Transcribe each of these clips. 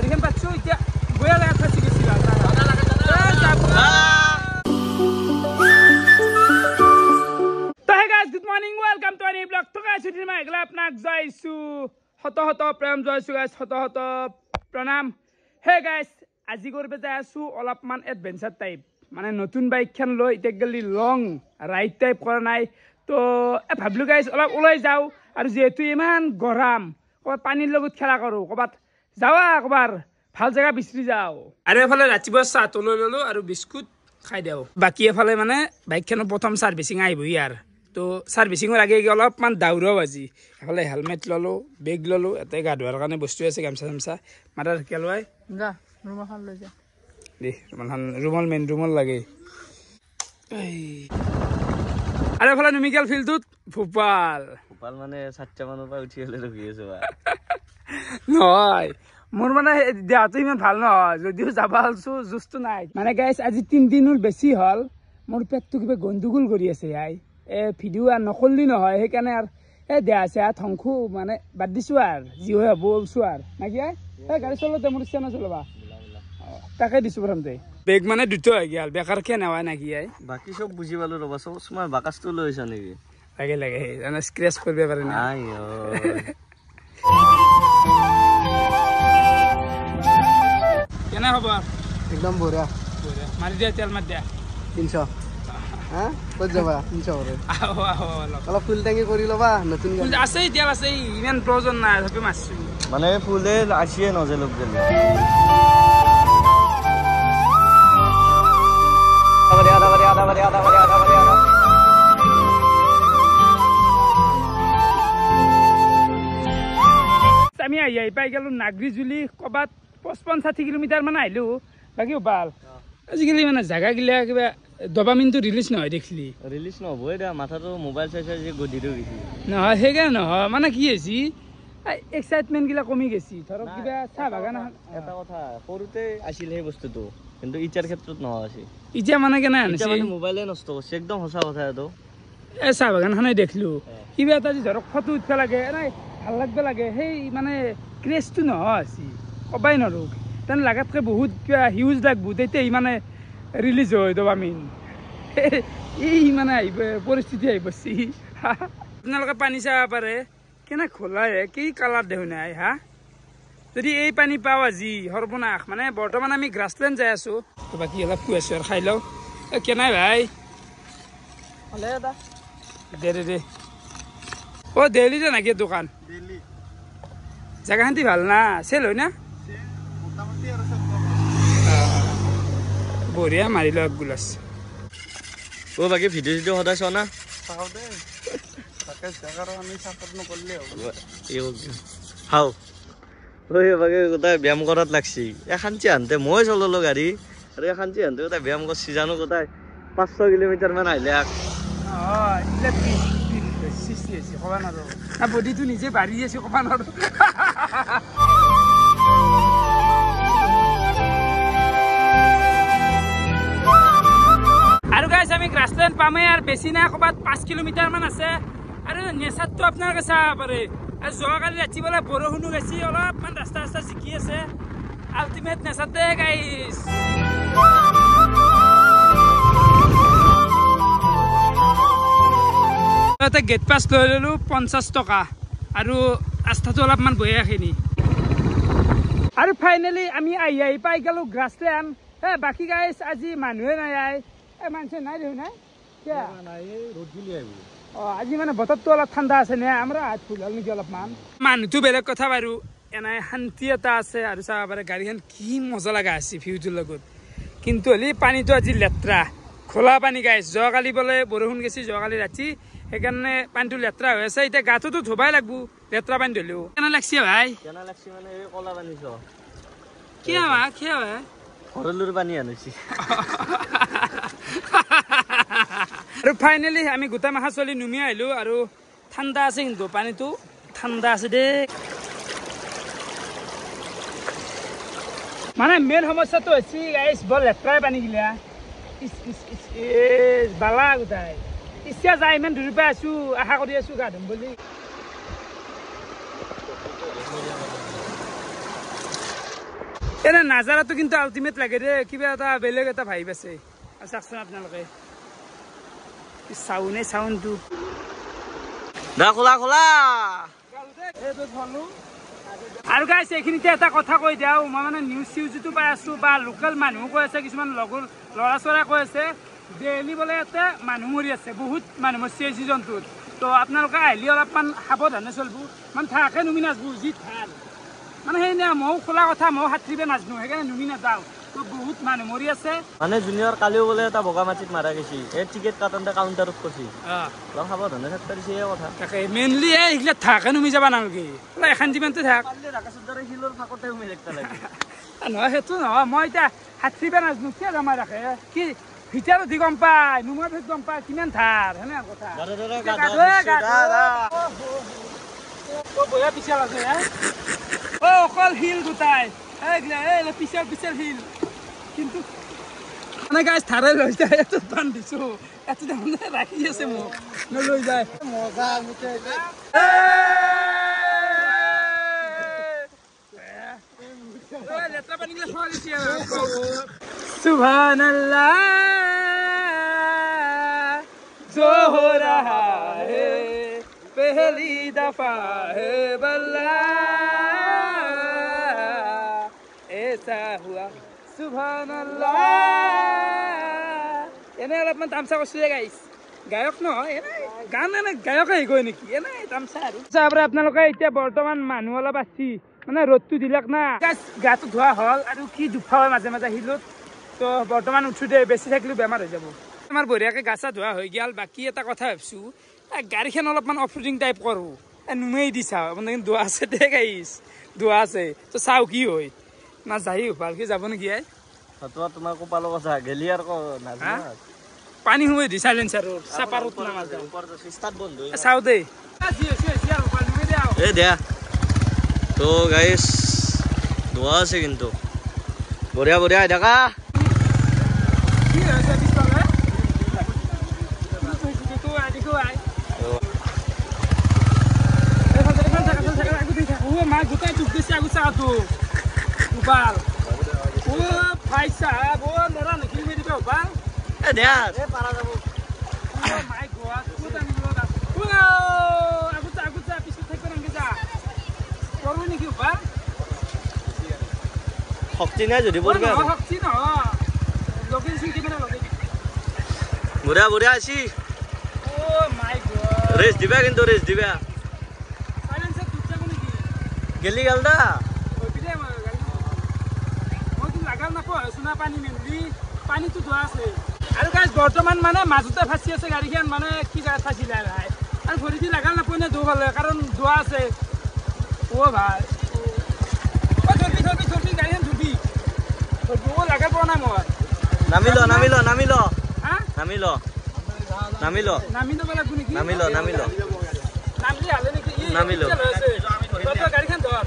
গাড়ীখন পাচ্ছো এতিয়া বয়া লাগা ফাঁচি গেছি good morning welcome to any blog তো গাইস উঠি মই এগলা আপনাক যাইছো হত হত প্রেম যাইছো গাইস হত হত প্রণাম হে গাইস আজি করবে যাই আছো অলপমান এডভেঞ্চার টাইপ মানে নতুন বাইক খান লৈ ইতে গলি লং রাইড টাইপ কৰা নাই তো ভাবলো গাইস অলপ ওলাই যাও আৰু যেহেতু ইমান গৰম কবাত পানীৰ লগত খেলা কৰো কবাত যাওয়া কবাৰ ভাল জায়গা বিচৰি যাও আৰু এফালে ৰাতিপুৱা চাহ তো লৈ ললো আৰু বিস্কুট খাই দেও বাকি এফালে মানে বাইকখনৰ প্ৰথম সাৰ্ভিসিং আহিব ইয়াৰ তো সাৰ্ভিসিংৰ আগে অলপমান দাউৰাও আজি এফালে হেলমেট ললো বেগ ললো এতে গা ধোৱাৰ কাৰণে বস্তু আছে গামছা গামছা মাথাৰ কেলৱাই যা ৰুমালখন লৈ যা দে ৰুমাল মেইন ৰুমাল লাগে আৰু এফালে নুমিকেল ফিল্ডটোত ভূপাল মানে 7টা মানৰ পৰা উঠি হলে ৰখি আছো নহয় মোৰ মানে দেহাটো ইমান ভাল নহয় যদিও যাবা হলছো জুস্তু নাই মানে গাইছ আজি 3 দিনৰ বেছি হল মোৰ পেটটো কিবা গণ্ডগোল কৰি আছে আই ভিডিও আৰ নকলি নহয় সেইকাৰণে আৰ দেহা চেহা থংখু মানে বাদ দিছো আৰ যি হয় বলছো আৰ নাকি গাড়ী চলোতে মোৰ ইচ্ছা নচলবা তাকে দিছো প্ৰথমতে বেগ মানে দুটো হৈ গেল বেকাৰ কে নেওয়া নাকি বাকি সব বুঝি পালো ৰবা সব সময় বাকাসটো লৈছা নেকি লাগে লাগে জানা স্ক্ৰ্যাচ কৰবে পাৰে না আইও কেনে হ'ব একদম বঢ়িয়া মাৰি দিয়া তেল মাৰি দিয়া 300 হ্যাঁ কত যাবা 300 কৰে আও আও অলপ ফুল ট্যাঙ্কি কৰি লবা নতুন ফুল আছে তেল আছে ইমান প্ৰয়োজন নাই সবে মাছছো মানে ফুলে আসিয়ে নজে লোক গেল আমি আই পাই গেলো নাগৰিজুলি কবাত 55-60 কিলোমিটাৰ মান আহিলো বাকি ভাল আজিকালি মানে জায়গা গিলা কিবা ডপামিনটো রিলিজ নহয় দেখলি রিলিজ নহবই দা মাথাটো মোবাইল চাই চাই যে গদিটো গেছি নহয় হেগে নহয় মানে কি হৈছে এক্সাইটমেন্ট গিলা কমি গেছি ধৰক কিবা চাহ বাগান এটা কথা সৰুতে আছিল সেই বস্তুটো কিন্তু ইচাৰ ক্ষেত্ৰত নহয় আছে ইতিয়া মানে কেনে আনিছে মানে মোবাইলে নষ্ট কৰিছে একদম সঁচা কথা এটো চাহ বাগানখনে দেখলো কিবা এটা যে ধৰক ফটো উঠবা লাগে নাই ভাল লাগবে লাগে সেই মানে ক্ৰেজটো নহয় আছে কবাই নৰো তেন লাগাতকে বহুত কিবা হিউজ লাগবো তেতিয়া মানে রিলিজ হয় ডপামিন এই মানে পরিস্থিতি আহি পড়ছি আপনার পানি চাব পারে কেনে খোলাই কি কালার দেহ নাই হা যদি এই পানি পাও আজি সর্বনাশ মানে বর্তমান আমি গ্রাসল্যান্ড যাই আছো তো বাকি অলপ খুৱাইছো আৰু খাই লও কেনাই ভাই দে দে দে ও দিল্লীতে নাকি দোকান জায়গা শান্তি ভাল না চেল হয় না বঢ়িয়া মাৰি লওক গুলাছ ও বাকি ভিডিও ভিডিও সদায় চোৱা না চাও দে তাকে জাগাৰ আমি সাপোৰ্ট নকৰিলে হ'ব হাও ওই বাকি কোথায় ব্যায়াম করাত লাগছি এখানচি আনতে মই চললো গাড়ি আর এখানচি আনতে কোথায় ব্যায়াম করছি জানো কোথায় 500 কিলোমিটার মান আইলে বডিটো নিজে বাঢ়ি আছে কবা নোৱাৰো আৰু গাইছ আমি গ্ৰাছলেণ্ড পামে আৰু বেছি নাই ক'বাত 5 কিলোমিটাৰ মান আছে আৰু নেচাৰটো আপোনালোকে চাব পাৰে আৰু যোৱাকালি ৰাতিপুৱা বৰষুণো গেছি অলপমান ৰাস্তা ৰাস্তা জিকি আছে আল্টিমেট নেচাৰ দে গাইছ এটা গেট পাছ লৈ ললো 50 টকা আৰু ৰাস্তাটো অলপমান বয়াখিনি আৰু ফাইনেলি আমি আহি পাই গেলো গ্ৰাছলেণ্ড বাকি গাইছ আজি মানুহে নাই মানুষের নাই দেখুন আজি মানে বতরটো অলপ ঠান্ডা আছে নে আমরা হাত ফুল হল নাকি অলপমান মানুহটো বেলেগ কথা বাৰু এনাই শান্তি এটা আছে আৰু চাব পাৰে গাড়ীখন কি মজা লগা আছে ভিউটোৰ লগত কিন্তু হলি পানীটো আজি লেতেৰা খোলা পানী গাইছ যোৱাকালি বোলে বৰষুণ গেছি যোৱাকালি ৰাতি সেইকাৰণে পানীটো লেতেৰা হৈ আছে এতিয়া গাটোতো ধুবাই লাগব লেতেৰা পানী ধৰিলেও কেনে লাগছে ভাই কেনে লাগছে মানে এই কলা পানী চ কি হবা কি হবা ঘৰলুৰ পানী আনিছি আৰু ফাইনেলি আমি গোটা মাখা চলি নুমি আহিলো আৰু ঠাণ্ডা আছে কিন্তু পানীটো ঠাণ্ডা আছে দে মানে মেইন সমস্যাটো হৈছে গাইছ বৰ লেতেৰা পানী গিলা বালা গোটাই ইচ্ছা যায় ইমান দূৰ পৰা আছো আশা কৰি আছো গা ধুম বুলি এনে নাজাৰাটো কিন্তু আল্টিমেট লাগে ৰে কিবা এটা বেলেগ এটা ভাইব আছে চাওকচোন আপোনালোকে চাউণ্ডটো দা খোলা খোলা আৰু গাইছ এইখিনিতে এটা কথা কৈ দিওঁ মই মানে নিউজ চিউজটো পাই আছোঁ বা লোকেল মানুহ কৈ আছে কিছুমান লগৰ ল'ৰা ছোৱালীয়ে কৈ আছে ডেইলি বোলে ইয়াতে মানুহ মৰি আছে বহুত মানুহ মৰিছে এই ছিজনটোত তো আপোনালোকে আহিলে অলপমান সাৱধানে চলিব মানে থাকে নুমি নাচবো যি ভাল মানে সেই ময়ো খোলা কথা ময়ো সাঁতৰিব নাজানো সেইকাৰণে নুমি নাযাওঁ তো বহুত মানুহ মৰি আছে মানে জুনিয়ৰ কালিও বোলে এটা বগা মাটিত মাৰা গৈছে এই টিকেট কাটনতে কাউণ্টাৰত কৈছে অলপ সাৱধানে থাকিব দিছে এই কথা তাকে মেইনলি এইগিলা থাকে নুমি যাব নালাগে এখন যিমানটো থাক শিলৰ ফাকতে সোমাই থাকিব লাগে নহয় সেইটো নহয় মই এতিয়া সাঁতৰিব নাজানো কিয় জমা ৰাখে কি ভিতৰত গম পায় নুমাৰ ভিতৰত গম পায় কিমান ধাৰ সেনে কথা বঢ়িয়া পিছাল আছে অকল শিল গোটাই পিছাল পিছাল শিল কিন্তু মানে গাইছ ধাৰে লৈ যায় এইটোত বান্ধিছো এইটো তাৰমানে ৰাখি আছে মোক লৈ যায় মজা লেতেৰা পানী গিলা খোৱা গৈছে সুবহানাল্লাহ जो हो रहा है पहली दफा है बल्ला ऐसा हुआ सुबहानल्लाह এনে অলপমান তামচা কৰিছোঁ গাইছ গায়ক নহয় এনে গান এনে গায়ক আহি গৈ নেকি এনে তামচা আৰু চাবৰে আপোনালোকে এতিয়া বৰ্তমান মানুহ অলপ আছে মানে ৰ'দটো দিলাক না গাটো ধোৱা হ'ল আৰু কি দুখা হয় মাজে মাজে শিলত তো বৰ্তমান উঠোতে বেছি থাকিলেও বেমাৰ হৈ যাব আমাৰ বঢ়িয়াকৈ গা চা ধোৱা হৈ গ'ল বাকী এটা কথা ভাবিছোঁ গাড়ীখন অলপমান অফ ৰোডিং টাইপ কৰোঁ নুমাই দি চাওঁ মানে ধোৱা আছে দে গাইছ ধোৱা আছে তো চাওঁ কি হয় না যাই ভালকৈ যাব নেকি তোমাৰ কপালৰ কথা গেলি আৰু পানী সোমাই দি চাইলেঞ্চাৰৰ চাপাৰত চাওঁ দেই এই দিয়া তো গাইছ ধোৱা আছে কিন্তু বঢ়িয়া বঢ়িয়া দেখা মা গোটাই ডুব দিছে আগত চাহটো গোপাল ও ভাই সাহেব ও লৰা নেকি মেৰি দিব গোপাল এ দিয়া এ পাৰা যাব ও মাই গড কত আমি লৰা ও আগত পিছত থাকিব নাকি যা কৰবি নেকি গোপাল শক্তি নাই যদি পৰবে শক্তি নহয় লগিন সিটি মানে লগিন বঢ়িয়া বঢ়িয়া আছি ও মাই গড ৰেস দিবা কিন্তু ৰেস দিবা গেলি গেল দা পানীটো ধোৱা আছে আৰু গাইছ বৰ্তমান মানে মাজতে ফাঁচি আছে গাড়ীখন মানে কি জেগাত ফাঁচিলে আৰু ভৰি দি লাগাল নাপায় নে ধো ভালে কাৰণ ধোৱা আছে অ ভাই ধৰবি ধৰবি ধৰবি গাড়ীখন ধুবি অ লাগা পোৱা নাই মই নামি ল নামি ল নামি ল হা নামি ল নামি ল নামি ল'ব লাগিব নেকি নামি ল নামি ল নামলি হালে নেকি নামি ল গাড়ীখন ধৰ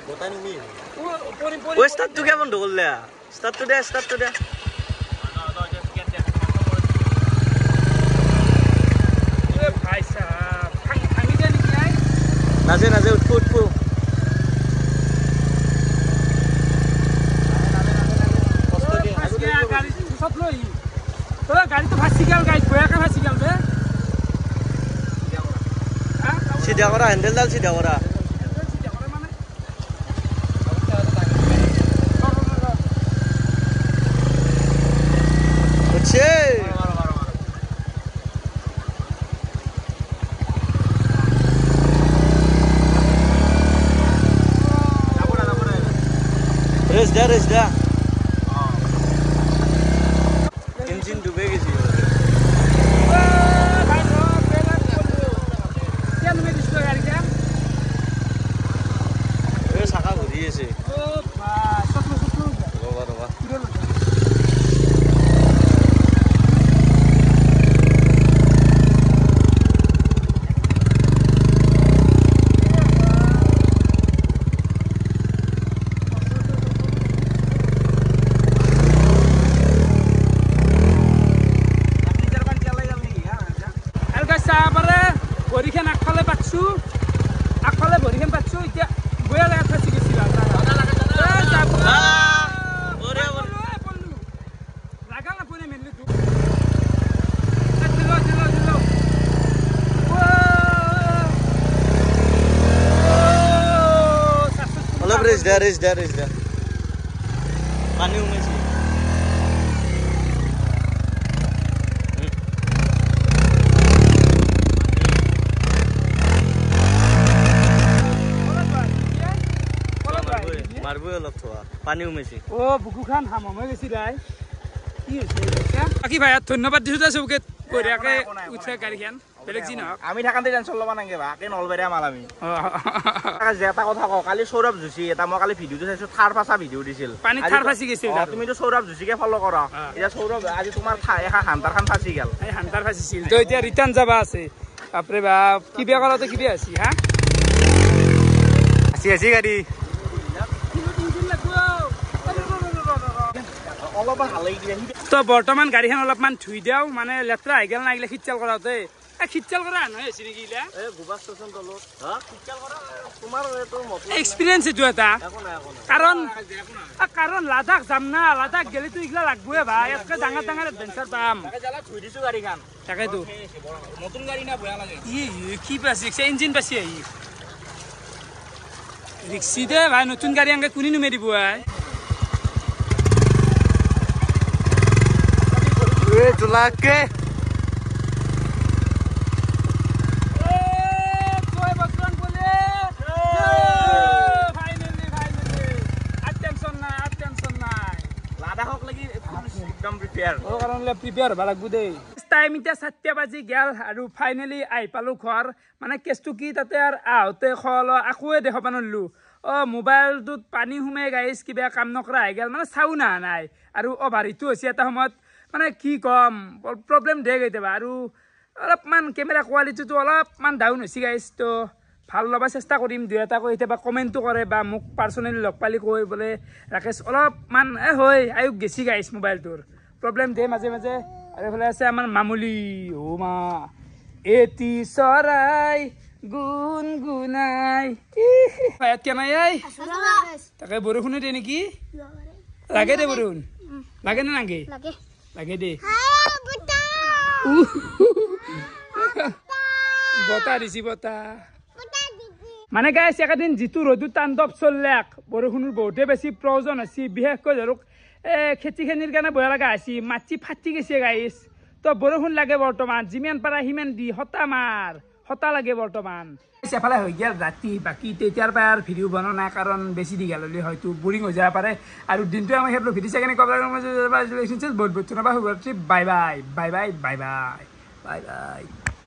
গোটাই নিমি ও পৰি পৰি ও স্টার্টটো কেমন ঢোললে স্টার্টটো দে এ ভাই সাহেব ভাঙি দে নেকি আই নাজে নাজে উঠবো গাড়ি সব লই তো গাড়ি তো ফাঁসি গেল গাইছ বয়াকে ফাঁসি গেল বে সিধা করা হ্যান্ডেলডাল সিধা করা হচ্ছে রেস দা ইঞ্জিন ডুবে গেছি চাকা ঘূৰি আছে ৰবা ৰবা ভৰিখন আগফালে পাতছো এতিয়া বয়া জেগাত ফাঁচি গৈছিল ৰেচ দে পানী উমাইছে মাৰবই অলপ থোৱা পানী উমাইছে ও বুকুখান হামম হৈ গৈছি দাই কি হৈছে বাকি ভাই ধন্যবাদ দিছো চবকে বঢ়িয়াকে উঠে গাড়ীখন বেলেগ যি নহওক আমি থাকান্তে টেনচন ল'ব নালাগে বাকে নলবেৰিয়া মাল আমি যে এটা কথা কওঁ কালি সৌৰভ যোশী এটা মই কালি ভিডিঅ'টো চাইছো থাৰ ফাঁচা ভিডিঅ' দিছিল পানী থাৰ ফাঁচি গৈছিল তুমিতো সৌৰভ যোশীকে ফ'ল' কৰা এতিয়া সৌৰভ আজি তোমাৰ হান্তাৰখান ফাঁচি গেল এই হান্তাৰ ফাঁচিছিল তো এতিয়া ৰিটাৰ্ণ যাবা আছে বাপৰে বাপ কিবা কৰাটো কিবা আছে হা আছে গাড়ী অলপমান হালাই দিয়ে তো বৰ্তমান গাড়ীখন অলপমান ধুই দিওঁ মানে লেতেৰা হৈ গেল নাগিলে খিতচাল কৰাওঁতে খিতচাল কৰা নহয় হৈছে নেকি ইলা এক্সপিৰিয়েঞ্চ এইটো এটা কাৰণ লাডাখ যাম না লাডাখ গেলেতো এইগিলা লাগবয়ে ভাই ইয়াতকৈ ডাঙৰ ডাঙৰ এডভেঞ্চাৰ পাম তাকেতো নতুন গাড়ী না বেয়া লাগে কি পাইছে ইঞ্জিন পাইছে আহি ৰিক্সি দে ভাই নতুন গাড়ী আনকে কোনে নুমে দিব ভাই তোলাকে লাডাখক লাগি একদম প্ৰিপেয়াৰ প্ৰিপেয়াৰ হ'ব লাগব দেই টাইম এতিয়া 7 বাজি গেল আৰু ফাইনেলি আহি পালোঁ ঘৰ মানে কেছটো কি তাতে আৰু আহোঁতে আকৌ দেখাব নোৱাৰিলোঁ মোবাইলটোত পানী সোমাই গাইছ কিবা কাম নকৰা হৈ গেল মানে চাউণ্ড অহা নাই আৰু অভাৰ হিটো হৈছে এটা সময়ত মানে কি ক'ম প্ৰব্লেম দিয়ে কেতিয়াবা আৰু অলপমান কেমেৰা কোৱালিটিটো অলপমান ডাউন হৈছে গাইছ তো ভাল ল'ব চেষ্টা কৰিম দুই এটা কৈ কেতিয়াবা কমেণ্টটো কৰে বা মোক পাৰ্চনেলি লগ পালি কৈ বোলে ৰাকেশ অলপমান হয় আয়ুক গেছি গাইছ মোবাইলটোৰ প্ৰব্লেম দিয়ে মাজে মাজে আৰু এইফালে আছে আমাৰ মামুলি মা এটি চৰাই গুণ গুণাই কেনাই আই তাকে বৰষুণে দিয়ে নেকি লাগে দে বৰষুণ লাগে নে নাগে লাগে দে বতাহ দিছি বতাহ মানে গাইছ একেদিন যিটো ৰ'দৰ তাণ্ডৱ চলিলাক বৰষুণৰ বহুতে বেছি প্ৰয়োজন হৈছে বিশেষকৈ ধৰক খেতিখিনিৰ কাৰণে বেয়া লগা হৈছে মাটি ফাটি গৈছে গাইছ তো বৰষুণ লাগে বৰ্তমান যিমান পাৰা সিমান দি হতা লাগে বৰ্তমান এফালে হৈ গেল ৰাতি বাকী তেতিয়াৰ পৰা আৰু ভিডিঅ' বনোৱা নাই কাৰণ বেছি দীঘল হ'লে হয়তো বৰিং হৈ যাব পাৰে আৰু দিনটো আমাৰ সেইবোৰ ভিডিঅ' চাই কেনে ক'ব বহুত বহুত ধন্যবাদ শুভৰাত্ৰি বাই বাই